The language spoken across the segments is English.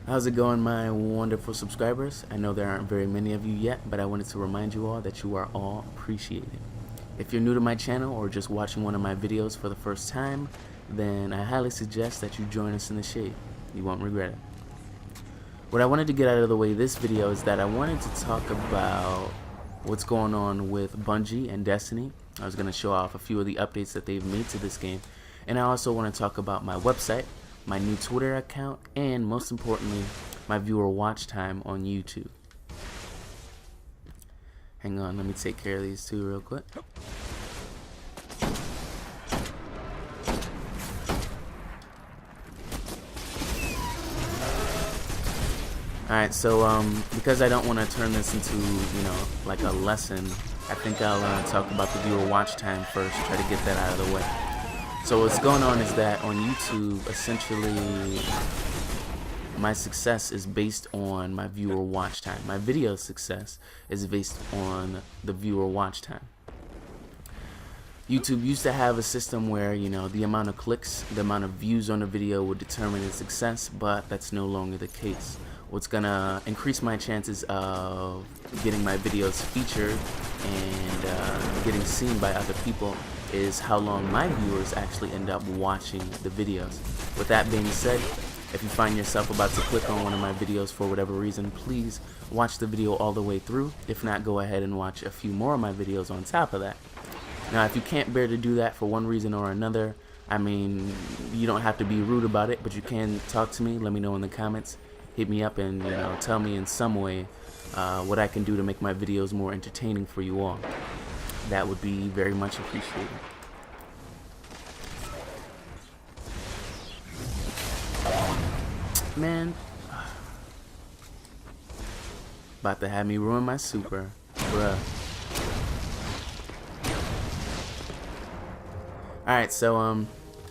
How's it going, my wonderful subscribers? I know there aren't very many of you yet, but I wanted to remind you all that you are all appreciated. If you're new to my channel or just watching one of my videos for the first time, then I highly suggest that you join us in the shade. You won't regret it. What I wanted to get out of the way this video is that I wanted to talk about what's going on with Bungie and Destiny. I was going to show off a few of the updates that they've made to this game, and I also want to talk about my website, my new Twitter account, and most importantly, my viewer watch time on YouTube. Hang on, let me take care of these two real quick. Alright, so because I don't want to turn this into, like a lesson, I think I'll talk about the viewer watch time first, try to get that out of the way. So what's going on is that on YouTube, essentially, my success is based on my viewer watch time. My video success is based on the viewer watch time. YouTube used to have a system where, the amount of clicks, the amount of views on the video would determine its success, but that's no longer the case. What's gonna increase my chances of getting my videos featured and getting seen by other people is how long my viewers actually end up watching the videos. With that being said, if you find yourself about to click on one of my videos for whatever reason, please watch the video all the way through. If not, go ahead and watch a few more of my videos on top of that. Now, if you can't bear to do that for one reason or another, I mean, you don't have to be rude about it, but you can talk to me. Let me know in the comments. Hit me up and tell me in some way what I can do to make my videos more entertaining for you all. That would be very much appreciated. Man, about to have me ruin my super, bruh. Alright, so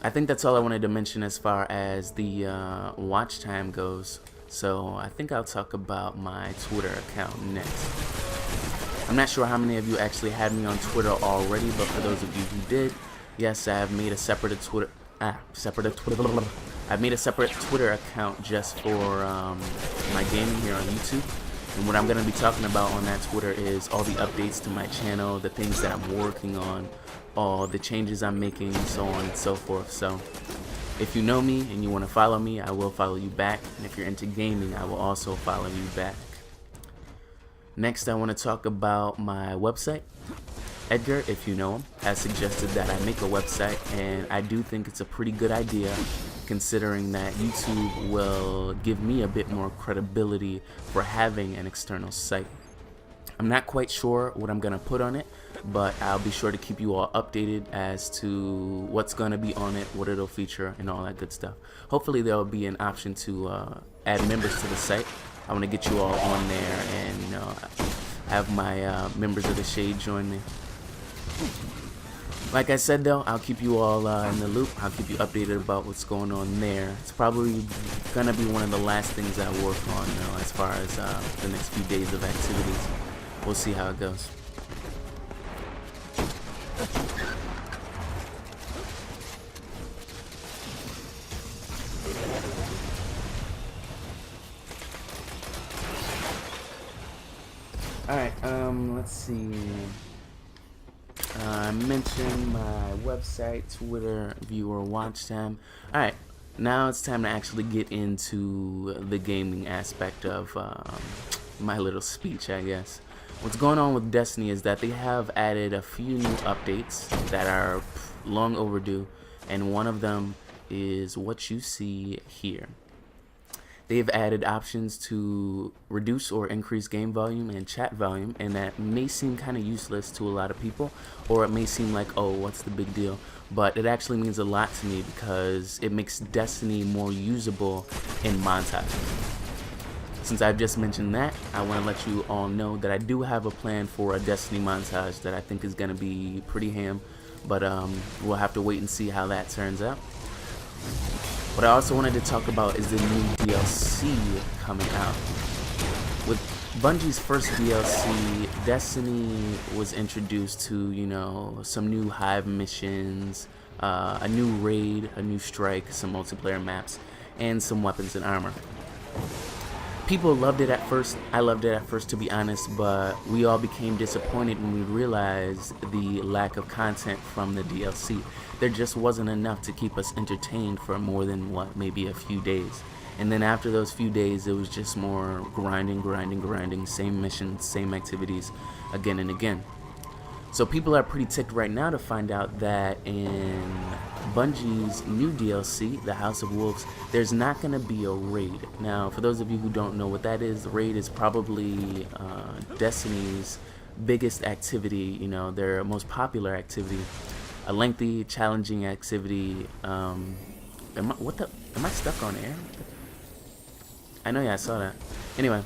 I think that's all I wanted to mention as far as the watch time goes. So I think I'll talk about my Twitter account next. I'm not sure how many of you actually had me on Twitter already, but for those of you who did, yes, I have made a separate Twitter account just for my gaming here on YouTube. And what I'm going to be talking about on that Twitter is all the updates to my channel, the things that I'm working on, all the changes I'm making, so on and so forth. So if you know me and you want to follow me, I will follow you back. And if you're into gaming, I will also follow you back. Next, I want to talk about my website. Edgar, if you know him, has suggested that I make a website, and I do think it's a pretty good idea, considering that YouTube will give me a bit more credibility for having an external site. I'm not quite sure what I'm going to put on it, but I'll be sure to keep you all updated as to what's going to be on it, what it'll feature, and all that good stuff. Hopefully there will be an option to add members to the site. I want to get you all on there and have my members of the Shade join me. Like I said though, I'll keep you all in the loop. I'll keep you updated about what's going on there. It's probably gonna be one of the last things I work on as far as the next few days of activities. We'll see how it goes. Alright, let's see. I mentioned my website, Twitter, viewer watch time. Alright, now it's time to actually get into the gaming aspect of my little speech, I guess. What's going on with Destiny is that they have added a few new updates that are long overdue, and one of them is what you see here. They've added options to reduce or increase game volume and chat volume, and that may seem kind of useless to a lot of people, or it may seem like, oh, what's the big deal? But it actually means a lot to me because it makes Destiny more usable in montages. Since I've just mentioned that, I want to let you all know that I do have a plan for a Destiny montage that I think is going to be pretty ham, but we'll have to wait and see how that turns out. What I also wanted to talk about is the new DLC coming out. With Bungie's first DLC, Destiny, was introduced to, you know, some new Hive missions, a new raid, a new strike, some multiplayer maps, and some weapons and armor. People loved it at first. I loved it at first, to be honest, but we all became disappointed when we realized the lack of content from the DLC. There just wasn't enough to keep us entertained for more than, what, maybe a few days. And then after those few days, it was just more grinding, same missions, same activities, again and again. So people are pretty ticked right now to find out that in Bungie's new DLC, The House of Wolves, there's not going to be a raid. Now, for those of you who don't know what that is, the raid is probably Destiny's biggest activity, you know, their most popular activity, a lengthy, challenging activity. Am I stuck on air? I know, yeah, I saw that. Anyway.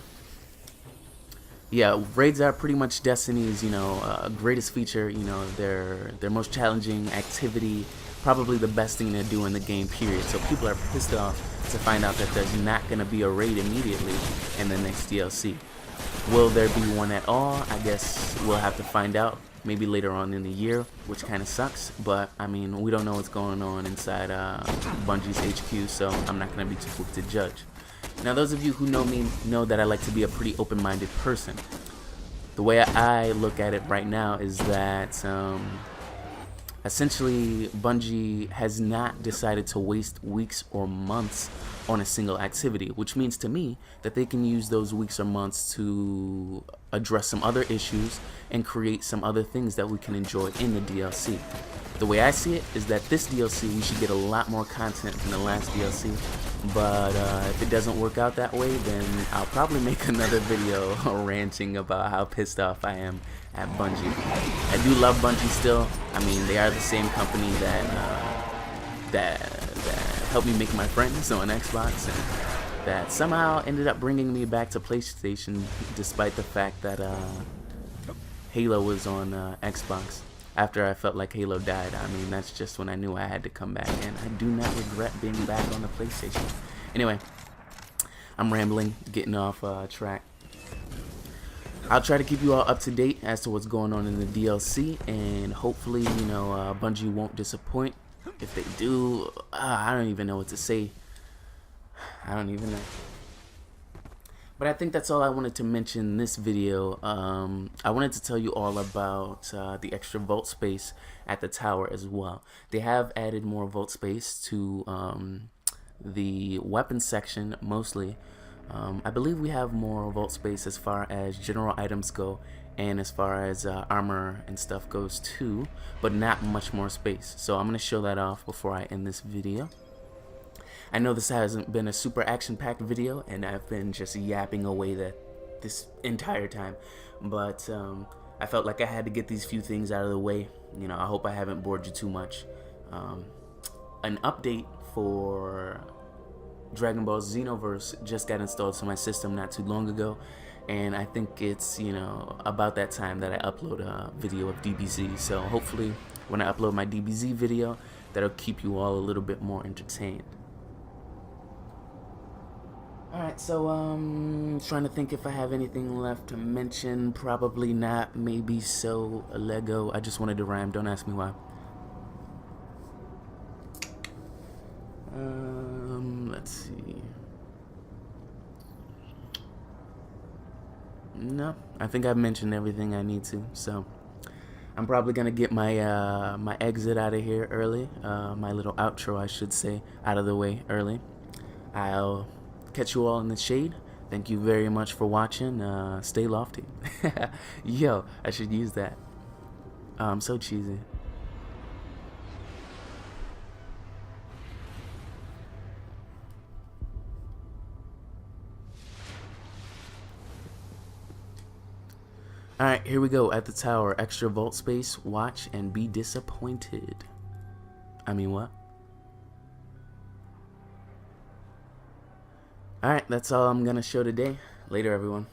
Yeah, raids are pretty much Destiny's, you know, greatest feature, you know, their most challenging activity, probably the best thing to do in the game, period. So people are pissed off to find out that there's not going to be a raid immediately in the next DLC. Will there be one at all? I guess we'll have to find out maybe later on in the year, which kind of sucks, but I mean, we don't know what's going on inside Bungie's HQ, so I'm not going to be too quick to judge. Now, those of you who know me know that I like to be a pretty open-minded person. The way I look at it right now is that essentially Bungie has not decided to waste weeks or months on a single activity, which means to me that they can use those weeks or months to address some other issues and create some other things that we can enjoy in the DLC. The way I see it is that this DLC, we should get a lot more content than the last DLC, but if it doesn't work out that way, then I'll probably make another video ranting about how pissed off I am at Bungie. I do love Bungie still. I mean, they are the same company that helped me make my friends on Xbox, and that somehow ended up bringing me back to PlayStation, despite the fact that Halo was on Xbox. After I felt like Halo died, I mean, that's just when I knew I had to come back, and I do not regret being back on the PlayStation. Anyway, I'm rambling, getting off track. I'll try to keep you all up to date as to what's going on in the DLC, and hopefully, you know, Bungie won't disappoint. If they do, I don't even know what to say. I don't even know. But I think that's all I wanted to mention in this video. I wanted to tell you all about the extra vault space at the tower as well. They have added more vault space to the weapons section mostly. I believe we have more vault space as far as general items go, and as far as armor and stuff goes too, but not much more space. So I'm going to show that off before I end this video. I know this hasn't been a super action-packed video, and I've been just yapping away this entire time, but I felt like I had to get these few things out of the way. You know, I hope I haven't bored you too much. An update for Dragon Ball Xenoverse just got installed to my system not too long ago, and I think it's, you know, about that time that I upload a video of DBZ. So hopefully when I upload my DBZ video, that'll keep you all a little bit more entertained. Alright, so trying to think if I have anything left to mention. Probably not, maybe so. Lego. I just wanted to rhyme, don't ask me why. Let's see. No, I think I've mentioned everything I need to, so I'm probably gonna get my my exit out of here early, my little outro I should say, out of the way early. I'll catch you all in the shade. Thank you very much for watching. Stay lofty. Yo, I should use that. I'm so cheesy. Alright, here we go. At the tower, extra vault space, watch and be disappointed. I mean, what? Alright, that's all I'm gonna show today. Later, everyone.